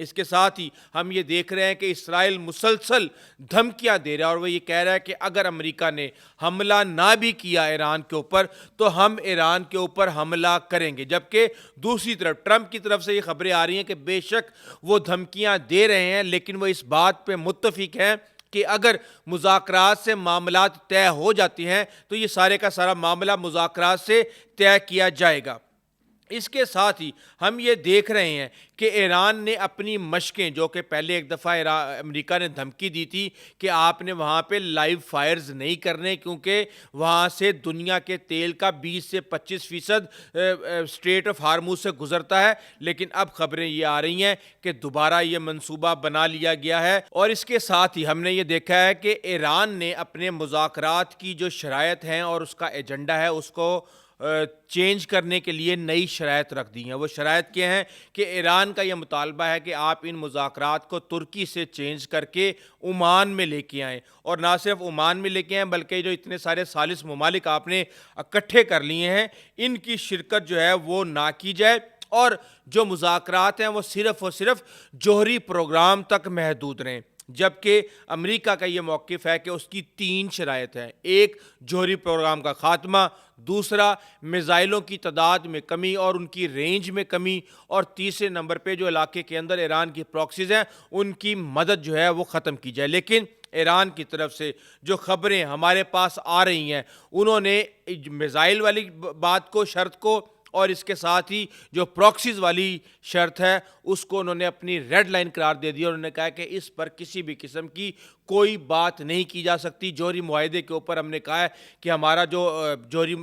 اس کے ساتھ ہی ہم یہ دیکھ رہے ہیں کہ اسرائیل مسلسل دھمکیاں دے رہا ہے، اور وہ یہ کہہ رہا ہے کہ اگر امریکہ نے حملہ نہ بھی کیا ایران کے اوپر تو ہم ایران کے اوپر حملہ کریں گے. جبکہ دوسری طرف ٹرمپ کی طرف سے یہ خبریں آ رہی ہیں کہ بے شک وہ دھمکیاں دے رہے ہیں، لیکن وہ اس بات پہ متفق ہیں کہ اگر مذاکرات سے معاملات طے ہو جاتی ہیں تو یہ سارے کا سارا معاملہ مذاکرات سے طے کیا جائے گا. اس کے ساتھ ہی ہم یہ دیکھ رہے ہیں کہ ایران نے اپنی مشقیں، جو کہ پہلے ایک دفعہ امریکہ نے دھمکی دی تھی کہ آپ نے وہاں پہ لائیو فائرز نہیں کرنے کیونکہ وہاں سے دنیا کے تیل کا 20 سے 25% اسٹریٹ آف ہارموز سے گزرتا ہے، لیکن اب خبریں یہ آ رہی ہیں کہ دوبارہ یہ منصوبہ بنا لیا گیا ہے. اور اس کے ساتھ ہی ہم نے یہ دیکھا ہے کہ ایران نے اپنے مذاکرات کی جو شرائط ہیں اور اس کا ایجنڈا ہے اس کو چینج کرنے کے لیے نئی شرائط رکھ دی ہیں. وہ شرائط کیا ہیں کہ ایران کا یہ مطالبہ ہے کہ آپ ان مذاکرات کو ترکی سے چینج کر کے عمان میں لے کے آئیں، اور نہ صرف عمان میں لے کے آئیں بلکہ جو اتنے سارے ثالث ممالک آپ نے اکٹھے کر لیے ہیں ان کی شرکت جو ہے وہ نہ کی جائے، اور جو مذاکرات ہیں وہ صرف اور صرف جوہری پروگرام تک محدود رہیں. جبکہ امریکہ کا یہ موقف ہے کہ اس کی 3 شرائط ہیں: ایک، جوہری پروگرام کا خاتمہ; دوسرا، میزائلوں کی تعداد میں کمی اور ان کی رینج میں کمی; اور تیسرے نمبر پہ جو علاقے کے اندر ایران کی پراکسیز ہیں ان کی مدد جو ہے وہ ختم کی جائے. لیکن ایران کی طرف سے جو خبریں ہمارے پاس آ رہی ہیں انہوں نے میزائل والی بات کو، شرط کو، اور اس کے ساتھ ہی جو پراکسیز والی شرط ہے اس کو انہوں نے اپنی ریڈ لائن قرار دے دی، اور انہوں نے کہا کہ اس پر کسی بھی قسم کی کوئی بات نہیں کی جا سکتی. جوہری معاہدے کے اوپر ہم نے کہا ہے کہ ہمارا جو جوہری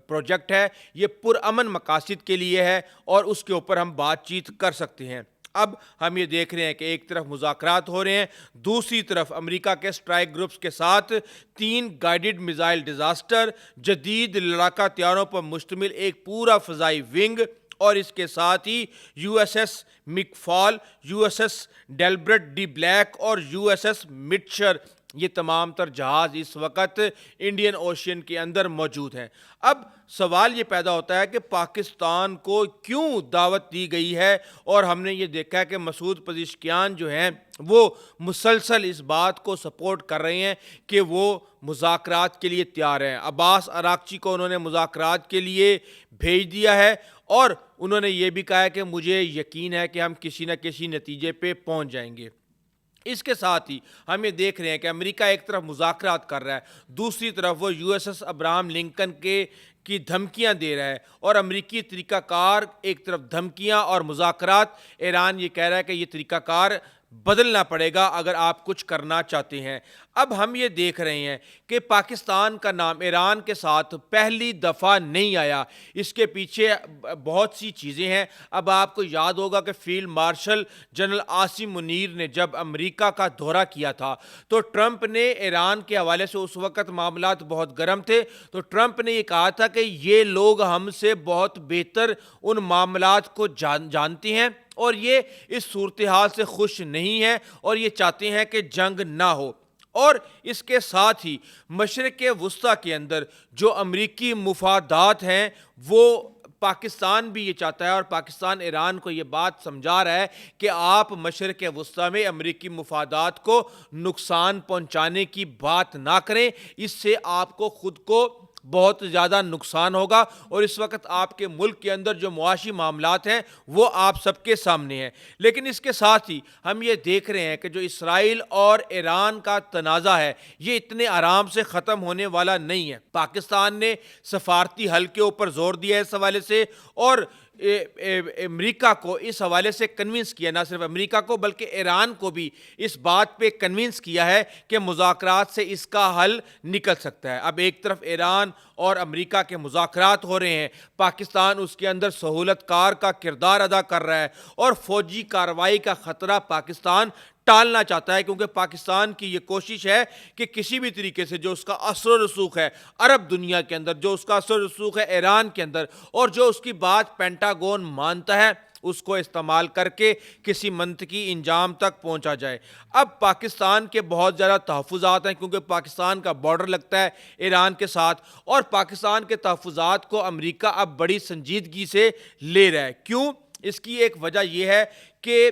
پروجیکٹ ہے یہ پرامن مقاصد کے لیے ہے اور اس کے اوپر ہم بات چیت کر سکتے ہیں. اب ہم یہ دیکھ رہے ہیں کہ ایک طرف مذاکرات ہو رہے ہیں، دوسری طرف امریکہ کے اسٹرائک گروپس کے ساتھ 3 گائیڈڈ میزائل ڈیزاسٹر، جدید لڑاکا طیاروں پر مشتمل ایک پورا فضائی ونگ، اور اس کے ساتھ ہی you S S McFall, U S S Delbert D Black اور یو ایس ایس مٹشر، یہ تمام تر جہاز اس وقت انڈین اوشین کے اندر موجود ہیں. اب سوال یہ پیدا ہوتا ہے کہ پاکستان کو کیوں دعوت دی گئی ہے، اور ہم نے یہ دیکھا ہے کہ مسعود پزشکیان جو ہیں وہ مسلسل اس بات کو سپورٹ کر رہے ہیں کہ وہ مذاکرات کے لیے تیار ہیں. عباس عراقچی کو انہوں نے مذاکرات کے لیے بھیج دیا ہے، اور انہوں نے یہ بھی کہا ہے کہ مجھے یقین ہے کہ ہم کسی نہ کسی نتیجے پہ پہنچ جائیں گے. اس کے ساتھ ہی ہم یہ دیکھ رہے ہیں کہ امریکہ ایک طرف مذاکرات کر رہا ہے، دوسری طرف وہ you S S Abraham Lincoln کی دھمکیاں دے رہا ہے، اور امریکی طریقہ کار ایک طرف دھمکیاں اور مذاکرات. ایران یہ کہہ رہا ہے کہ یہ طریقہ کار بدلنا پڑے گا اگر آپ کچھ کرنا چاہتے ہیں. اب ہم یہ دیکھ رہے ہیں کہ پاکستان کا نام ایران کے ساتھ پہلی دفعہ نہیں آیا، اس کے پیچھے بہت سی چیزیں ہیں. اب آپ کو یاد ہوگا کہ field marshal general Asim Munir نے جب امریکہ کا دورہ کیا تھا تو ٹرمپ نے ایران کے حوالے سے، اس وقت معاملات بہت گرم تھے، تو ٹرمپ نے یہ کہا تھا کہ یہ لوگ ہم سے بہت بہتر ان معاملات کو جانتے ہیں اور یہ اس صورتحال سے خوش نہیں ہیں اور یہ چاہتے ہیں کہ جنگ نہ ہو. اور اس کے ساتھ ہی مشرق وسطیٰ کے اندر جو امریکی مفادات ہیں وہ پاکستان بھی یہ چاہتا ہے، اور پاکستان ایران کو یہ بات سمجھا رہا ہے کہ آپ مشرق وسطیٰ میں امریکی مفادات کو نقصان پہنچانے کی بات نہ کریں، اس سے آپ کو خود کو بہت زیادہ نقصان ہوگا. اور اس وقت آپ کے ملک کے اندر جو معاشی معاملات ہیں وہ آپ سب کے سامنے ہیں. لیکن اس کے ساتھ ہی ہم یہ دیکھ رہے ہیں کہ جو اسرائیل اور ایران کا تنازع ہے یہ اتنے آرام سے ختم ہونے والا نہیں ہے. پاکستان نے سفارتی حل کے اوپر زور دیا ہے اس حوالے سے، اور امریکہ کو اس حوالے سے کنونس کیا، نہ صرف امریکہ کو بلکہ ایران کو بھی اس بات پہ کنونس کیا ہے کہ مذاکرات سے اس کا حل نکل سکتا ہے. اب ایک طرف ایران اور امریکہ کے مذاکرات ہو رہے ہیں، پاکستان اس کے اندر سہولت کار کا کردار ادا کر رہا ہے، اور فوجی کارروائی کا خطرہ پاکستان ٹالنا چاہتا ہے، کیونکہ پاکستان کی یہ کوشش ہے کہ کسی بھی طریقے سے جو اس کا اثر و رسوخ ہے عرب دنیا کے اندر، جو اس کا اثر و رسوخ ہے ایران کے اندر، اور جو اس کی بات پینٹاگون مانتا ہے، اس کو استعمال کر کے کسی منطقی انجام تک پہنچا جائے. اب پاکستان کے بہت زیادہ تحفظات ہیں، کیونکہ پاکستان کا بارڈر لگتا ہے ایران کے ساتھ، اور پاکستان کے تحفظات کو امریکہ اب بڑی سنجیدگی سے لے رہا ہے. کیوں؟ اس کی ایک وجہ یہ ہے کہ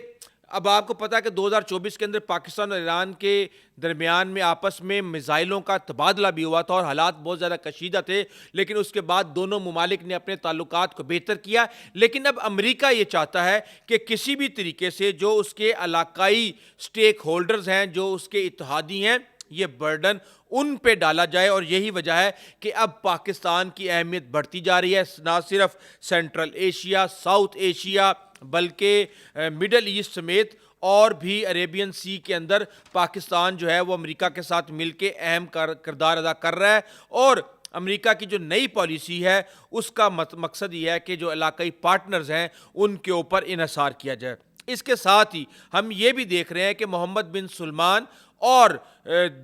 اب آپ کو پتا ہے کہ 2024 کے اندر پاکستان اور ایران کے درمیان میں آپس میں میزائلوں کا تبادلہ بھی ہوا تھا اور حالات بہت زیادہ کشیدہ تھے، لیکن اس کے بعد دونوں ممالک نے اپنے تعلقات کو بہتر کیا۔ لیکن اب امریکہ یہ چاہتا ہے کہ کسی بھی طریقے سے جو اس کے علاقائی سٹیک ہولڈرز ہیں، جو اس کے اتحادی ہیں، یہ برڈن ان پہ ڈالا جائے، اور یہی وجہ ہے کہ اب پاکستان کی اہمیت بڑھتی جا رہی ہے، نہ صرف سینٹرل ایشیا، ساؤتھ ایشیا، بلکہ مڈل ایسٹ سمیت اور بھی عریبین سی کے اندر پاکستان جو ہے وہ امریکہ کے ساتھ مل کے اہم کردار ادا کر رہا ہے۔ اور امریکہ کی جو نئی پالیسی ہے اس کا مقصد یہ ہے کہ جو علاقائی پارٹنرز ہیں ان کے اوپر انحصار کیا جائے۔ اس کے ساتھ ہی ہم یہ بھی دیکھ رہے ہیں کہ محمد بن سلمان اور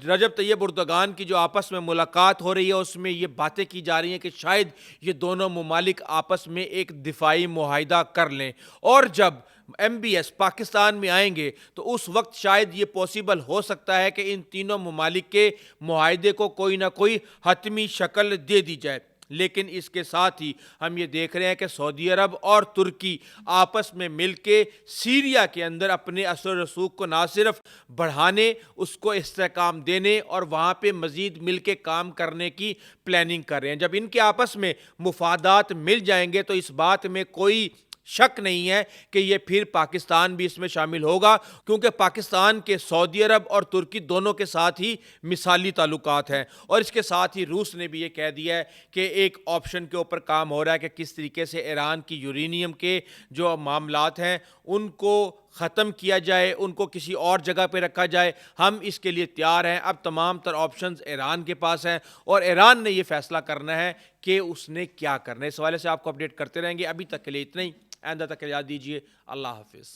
رجب طیب اردوغان کی جو آپس میں ملاقات ہو رہی ہے اس میں یہ باتیں کی جا رہی ہیں کہ شاید یہ دونوں ممالک آپس میں ایک دفاعی معاہدہ کر لیں، اور جب MBS پاکستان میں آئیں گے تو اس وقت شاید یہ پاسبل ہو سکتا ہے کہ ان تینوں ممالک کے معاہدے کو کوئی نہ کوئی حتمی شکل دے دی جائے۔ لیکن اس کے ساتھ ہی ہم یہ دیکھ رہے ہیں کہ سعودی عرب اور ترکی آپس میں مل کے سیریا کے اندر اپنے اثر و رسوخ کو نہ صرف بڑھانے، اس کو استحکام دینے اور وہاں پہ مزید مل کے کام کرنے کی پلاننگ کر رہے ہیں۔ جب ان کے آپس میں مفادات مل جائیں گے تو اس بات میں کوئی شک نہیں ہے کہ یہ پھر پاکستان بھی اس میں شامل ہوگا، کیونکہ پاکستان کے سعودی عرب اور ترکی دونوں کے ساتھ ہی مثالی تعلقات ہیں، اور اس کے ساتھ ہی روس نے بھی یہ کہہ دیا ہے کہ ایک آپشن کے اوپر کام ہو رہا ہے کہ کس طریقے سے ایران کی یورینیم کے جو معاملات ہیں ان کو ختم کیا جائے، ان کو کسی اور جگہ پہ رکھا جائے۔ ہم اس کے لیے تیار ہیں۔ اب تمام تر آپشنز ایران کے پاس ہیں اور ایران نے یہ فیصلہ کرنا ہے کہ اس نے کیا کرنا ہے۔ اس حوالے سے آپ کو اپڈیٹ کرتے رہیں گے۔ ابھی تک کے لیے اتنا ہی، آئندہ تک اجازت دیجیے۔ اللہ حافظ۔